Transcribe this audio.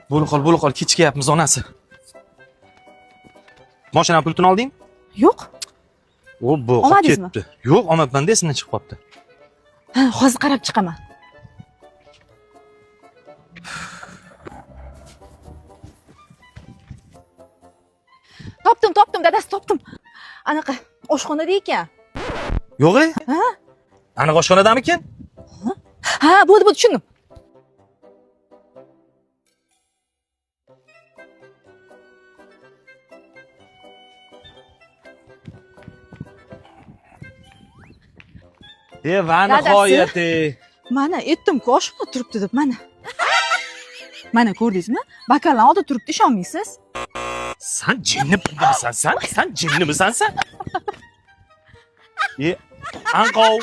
Bo'li qol, kechikyapmiz onasi. Mashina pultini olding? Yo'q. O, bu Olmadingizmi? ketdi. Yo'q, olmabman-da, esimdan chiqib qopti. Ha, hozir qarab chiqaman. Topdim, dadasi topdim. Anaqa oshxonada ekan. Yo'q-e? Ha? Aniq oshxonadamikin? Ha, bo'ldi, tushundim. Va nihoyat. Mana aytdim-ku, oshxona turibdi deb, mana. Mana ko'rdingizmi? Bakalni oldi turibdi, ishonmaysiz? Sen jinnimisan sen? Sen jinnimisan sen? Anqov.